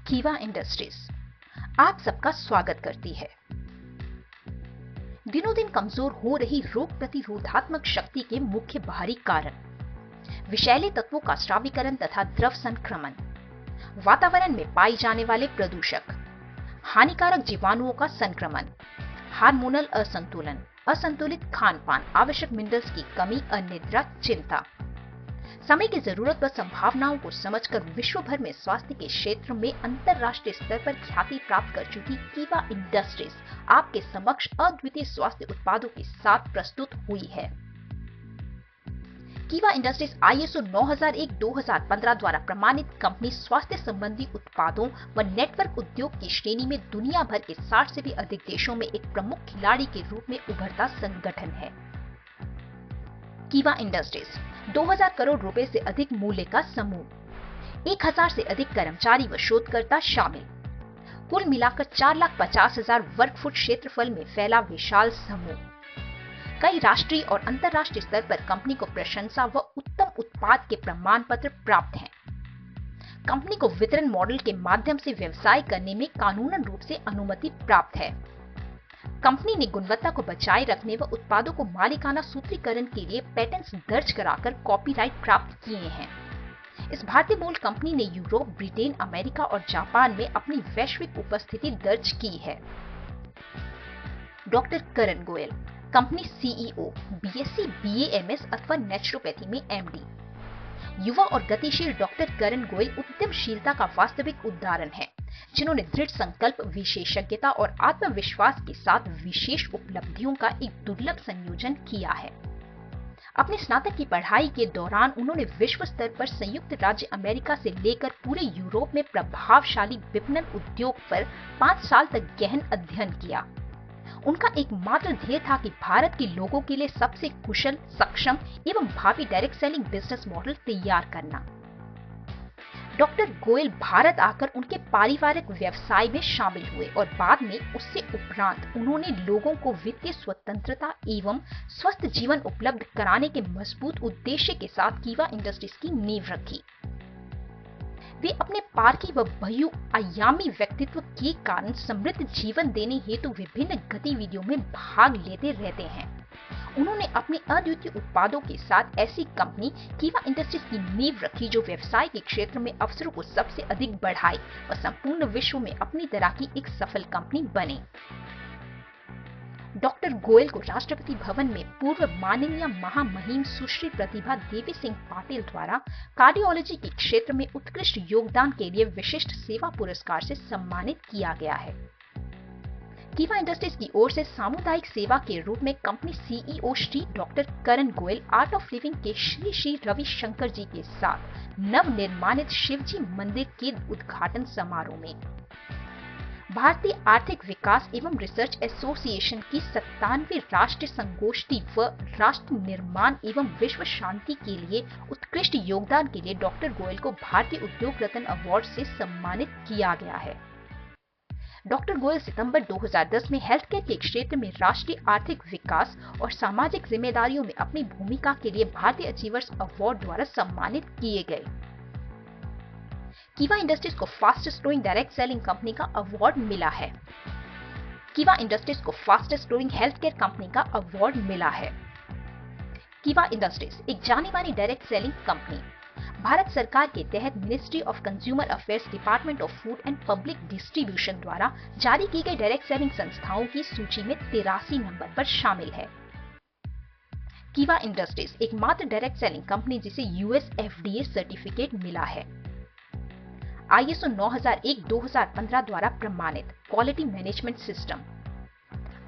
कीवा इंडस्ट्रीज आप सबका स्वागत करती है। दिनों दिन कमजोर हो रही रोग प्रतिरोधात्मक शक्ति के मुख्य बाहरी कारण विषैले तत्वों का स्रावीकरण तथा द्रव संक्रमण, वातावरण में पाए जाने वाले प्रदूषक, हानिकारक जीवाणुओं का संक्रमण, हार्मोनल असंतुलन, असंतुलित खान पान, आवश्यक मिनरल्स की कमी, अनिद्रा, चिंता। समय की जरूरत व संभावनाओं को समझकर विश्व भर में स्वास्थ्य के क्षेत्र में अंतरराष्ट्रीय स्तर पर ख्याति प्राप्त कर चुकी कीवा इंडस्ट्रीज आपके समक्ष अद्वितीय स्वास्थ्य उत्पादों के साथ प्रस्तुत हुई है। कीवा इंडस्ट्रीज ISO 9001-2015 द्वारा प्रमाणित कंपनी स्वास्थ्य संबंधी उत्पादों व नेटवर्क उद्योग की श्रेणी में दुनिया भर के 60 से भी अधिक देशों में एक प्रमुख खिलाड़ी के रूप में उभरता संगठन है। कीवा इंडस्ट्रीज 2000 करोड़ रुपए से अधिक मूल्य का समूह, 1000 से अधिक कर्मचारी व शोधकर्ता शामिल, कुल मिलाकर 4,50,000 वर्ग फुट क्षेत्रफल में फैला विशाल समूह। कई राष्ट्रीय और अंतर्राष्ट्रीय स्तर पर कंपनी को प्रशंसा व उत्तम उत्पाद के प्रमाण पत्र प्राप्त हैं। कंपनी को वितरण मॉडल के माध्यम से व्यवसाय करने में कानूनन रूप से अनुमति प्राप्त है। कंपनी ने गुणवत्ता को बचाए रखने व उत्पादों को मालिकाना सूत्रीकरण के लिए पेटेंट्स दर्ज कराकर कॉपीराइट प्राप्त किए हैं। इस भारतीय मूल कंपनी ने यूरोप, ब्रिटेन, अमेरिका और जापान में अपनी वैश्विक उपस्थिति दर्ज की है। Doctor Karan Goyal, company CEO, BSc, BA, MS अथवा नेचुरोपैथी में MD। युवा और गतिशील डॉक्टर करण गोयल उद्यमशीलता का वास्तविक उदाहरण है, जिन्होंने दृढ़ संकल्प, विशेषज्ञता और आत्मविश्वास के साथ विशेष उपलब्धियों का एक दुर्लभ संयोजन किया है। अपने स्नातक की पढ़ाई के दौरान उन्होंने विश्व स्तर पर संयुक्त राज्य अमेरिका से लेकर पूरे यूरोप में प्रभावशाली विपणन उद्योग पर 5 साल तक गहन अध्ययन किया। उनका एकमात्र ध्येय था कि भारत के लोगों के लिए सबसे कुशल, सक्षम एवं भावी डायरेक्ट सेलिंग बिजनेस मॉडल तैयार करना। डॉक्टर गोयल भारत आकर उनके पारिवारिक व्यवसाय में शामिल हुए और बाद में उससे उपरांत उन्होंने लोगों को वित्तीय स्वतंत्रता एवं स्वस्थ जीवन उपलब्ध कराने के मजबूत उद्देश्य के साथ कीवा इंडस्ट्रीज की नींव रखी। वे अपने पारखी व बहुआयामी व्यक्तित्व के कारण समृद्ध जीवन देने हेतु विभिन्न गतिविधियों में भाग लेते रहते हैं। उन्होंने अपने अद्वितीय उत्पादों के साथ ऐसी कंपनी कीवा इंडस्ट्रीज की नींव रखी जो व्यवसाय के क्षेत्र में अवसरों को सबसे अधिक बढ़ाए और संपूर्ण विश्व में अपनी तरह की एक सफल कंपनी बने। डॉक्टर गोयल को राष्ट्रपति भवन में पूर्व माननीय महामहिम सुश्री प्रतिभा देवी सिंह पाटिल द्वारा कार्डियोलॉजी के क्षेत्र में उत्कृष्ट योगदान के लिए विशिष्ट सेवा पुरस्कार से सम्मानित किया गया है। कीवा इंडस्ट्रीज की ओर से सामुदायिक सेवा के रूप में company CEO Shri doctor Karan Goyal art of living के श्री श्री रविशंकर जी के साथ नव निर्माणित शिवजी मंदिर के उद्घाटन समारोह में भारतीय आर्थिक विकास एवं रिसर्च एसोसिएशन की 97वीं राष्ट्रीय संगोष्ठी व राष्ट्र निर्माण एवं विश्व शांति के लिए उत्कृष्ट योगदान के लिए डॉक्टर गोयल को भारतीय उद्योग रत्न अवार्ड से सम्मानित किया गया है। डॉक्टर गोयल सितंबर 2010 में हेल्थ केयर के क्षेत्र में राष्ट्रीय आर्थिक विकास और सामाजिक जिम्मेदारियों में अपनी भूमिका के लिए भारतीय अचीवर्स अवार्ड द्वारा सम्मानित किए गए। कीवा इंडस्ट्रीज को fastest growing direct selling company का अवार्ड मिला है। कीवा इंडस्ट्रीज को fastest growing health care company का अवार्ड मिला है। कीवा इंडस्ट्रीज एक जानी मानी डायरेक्ट सेलिंग कंपनी, भारत सरकार के तहत ministry of consumer affairs, department of food and public distribution द्वारा जारी की गई डायरेक्ट सेलिंग संस्थाओं की सूची में 83 नंबर पर शामिल है। कीवा इंडस्ट्रीज एकमात्र डायरेक्ट सेलिंग कंपनी जिसे US FDA सर्टिफिकेट मिला है। ISO 9001-2015 द्वारा प्रमाणित क्वालिटी मैनेजमेंट सिस्टम,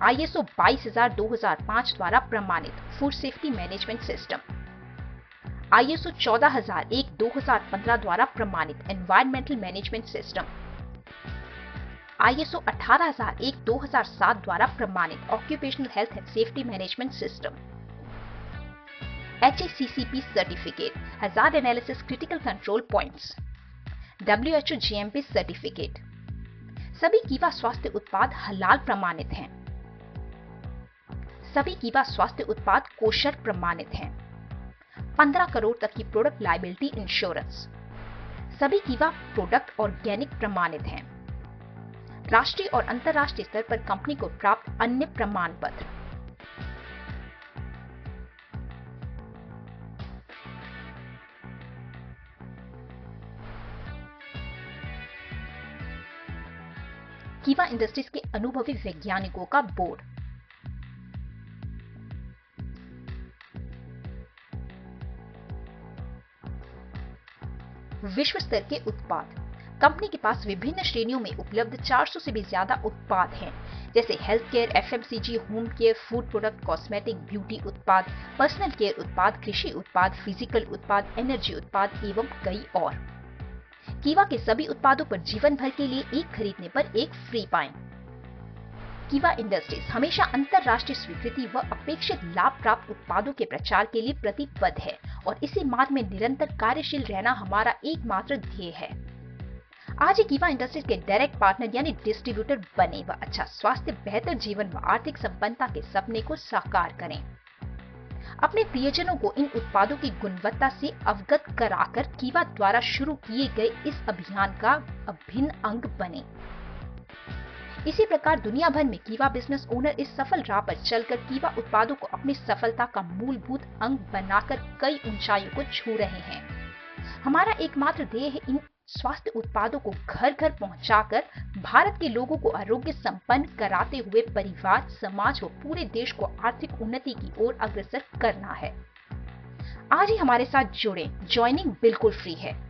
ISO 22,000-2005 द्वारा प्रमाणित food safety management system, ISO 14,001-2015 द्वारा प्रमाणित एनवायरमेंटल मैनेजमेंट सिस्टम, ISO 18,001-2007 द्वारा प्रमाणित occupational health and safety management system, HACCP certificate hazard analysis critical control points, WHO GMP certificate. सभी कीवा स्वास्थ्य उत्पाद हलाल प्रमाणित हैं। सभी कीवा स्वास्थ्य उत्पाद कोशर प्रमाणित हैं। 15 करोड़ तक की प्रोडक्ट लायबिलिटी इंश्योरेंस। सभी कीवा प्रोडक्ट ऑर्गेनिक प्रमाणित हैं। राष्ट्रीय और अंतर्राष्ट्रीय स्तर पर कंपनी को प्राप्त अन्य प्रमाण पत्र। कीवा इंडस्ट्रीज के अनुभवी वैज्ञानिकों का बोर्ड। विश्व स्तर के उत्पाद। कंपनी के पास विभिन्न श्रेणियों में उपलब्ध 400 से भी ज्यादा उत्पाद हैं, जैसे health care, FMCG, home care, food product, cosmetic, beauty उत्पाद, पर्सनल केयर उत्पाद, कृषि उत्पाद, फिजिकल उत्पाद, एनर्जी उत्पाद एवं कई और। कीवा के सभी उत्पादों पर जीवन भर के लिए एक खरीदने पर एक फ्री पाएं। कीवा इंडस्ट्रीज हमेशा अंतर्राष्ट्रीय स्वीकृति व अपेक्षित लाभ प्राप्त उत्पादों के प्रचार के लिए प्रतिबद्ध है और इसी मार्ग में निरंतर कार्यशील रहना हमारा एकमात्र ध्येय है। आज ही कीवा इंडस्ट्रीज के डायरेक्ट पार्टनर यानी डिस्ट्रीब्यूटर बने व अच्छा स्वास्थ्य, बेहतर जीवन व आर्थिक संपन्नता के सपने को साकार करें। अपने प्रियजनों को इन उत्पादों की गुणवत्ता से अवगत कराकर कीवा द्वारा शुरू किए गए इस अभियान का अभिन्न अंग बने। इसी प्रकार दुनिया भर में कीवा बिजनेस ओनर इस सफल राह पर चलकर कीवा उत्पादों को अपनी सफलता का मूलभूत अंग बनाकर कई ऊंचाइयों को छू रहे हैं। हमारा एकमात्र ध्येय है इन स्वास्थ्य उत्पादों को घर घर पहुंचाकर भारत के लोगों को आरोग्य संपन्न कराते हुए परिवार, समाज व पूरे देश को आर्थिक उन्नति की ओर अग्रसर करना है। आज ही हमारे साथ जुड़ें, ज्वाइनिंग बिल्कुल फ्री है।